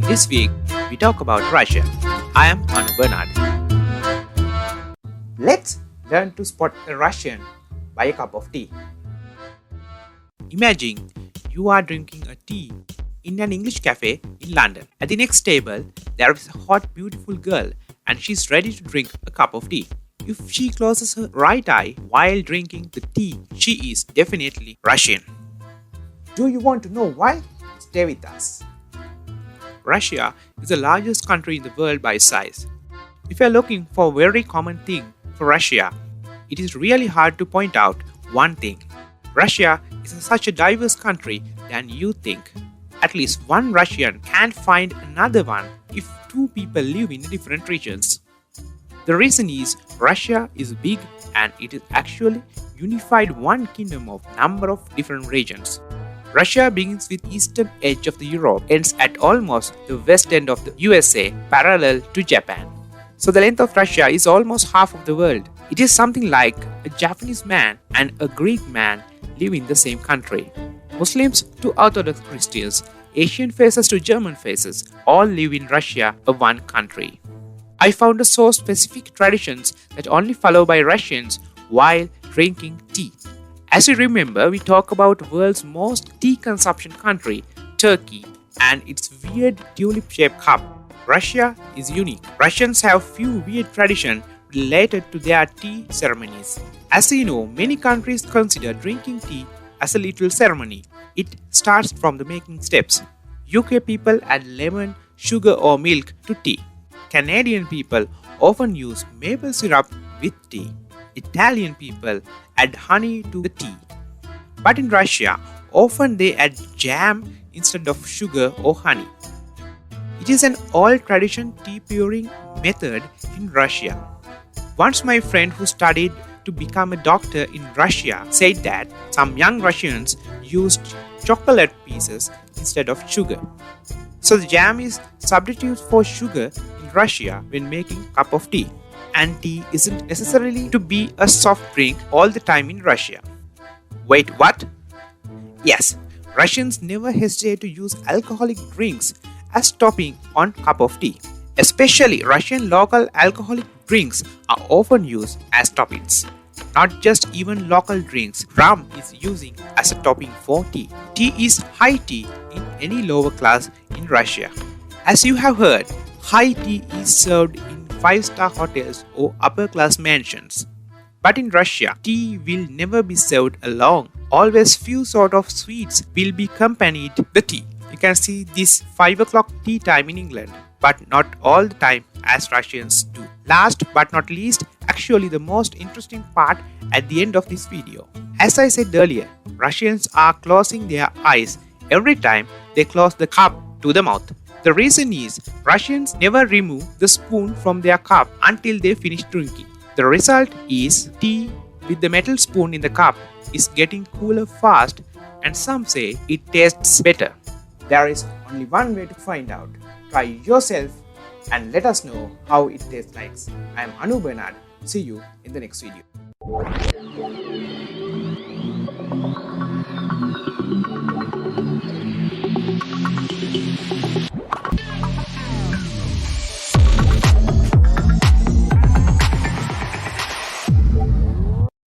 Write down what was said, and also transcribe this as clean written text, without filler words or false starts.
This week, we talk about Russia. I am Anu Bernard. Let's learn to spot a Russian by a cup of tea. Imagine you are drinking a tea in an English cafe in London. At the next table, there is a hot, beautiful girl and she's ready to drink a cup of tea. If she closes her right eye while drinking the tea, she is definitely Russian. Do you want to know why? Stay with us. Russia is the largest country in the world by size. If you are looking for a very common thing for Russia, it is really hard to point out one thing. Russia is such a diverse country than you think. At least one Russian can't find another one if two people live in different regions. The reason is Russia is big and it is actually unified one kingdom of number of different regions. Russia begins with eastern edge of the Europe, ends at almost the west end of the USA, parallel to Japan. So the length of Russia is almost half of the world. It is something like a Japanese man and a Greek man live in the same country. Muslims to Orthodox Christians, Asian faces to German faces, all live in Russia, a one country. I found so specific traditions that only follow by Russians while drinking tea. As you remember, we talk about world's most tea consumption country, Turkey, and its weird tulip-shaped cup. Russia is unique. Russians have few weird traditions related to their tea ceremonies. As you know, many countries consider drinking tea as a little ceremony. It starts from the making steps. UK people add lemon, sugar or milk to tea. Canadian people often use maple syrup with tea. Italian people add honey to the tea. But in Russia, often they add jam instead of sugar or honey. It is an old tradition tea pouring method in Russia. Once my friend who studied to become a doctor in Russia said that some young Russians used chocolate pieces instead of sugar. So the jam is substitute for sugar in Russia when making a cup of tea. And tea isn't necessarily to be a soft drink all the time in Russia. Wait, what? Yes, Russians never hesitate to use alcoholic drinks as topping on cup of tea. Especially Russian local alcoholic drinks are often used as toppings. Not just even local drinks, rum is using as a topping for tea. Tea is high tea in any lower class in Russia. As you have heard, high tea is served in 5-star hotels or upper-class mansions. But in Russia, tea will never be served alone. Always few sort of sweets will be accompanied the tea. You can see this 5 o'clock tea time in England, but not all the time as Russians do. Last but not least, actually the most interesting part at the end of this video. As I said earlier, Russians are closing their eyes every time they close the cup to the mouth. The reason is Russians never remove the spoon from their cup until they finish drinking. The result is tea with the metal spoon in the cup is getting cooler fast and some say it tastes better. There is only one way to find out. Try yourself and let us know how it tastes like. I am Anu Bernard. See you in the next video.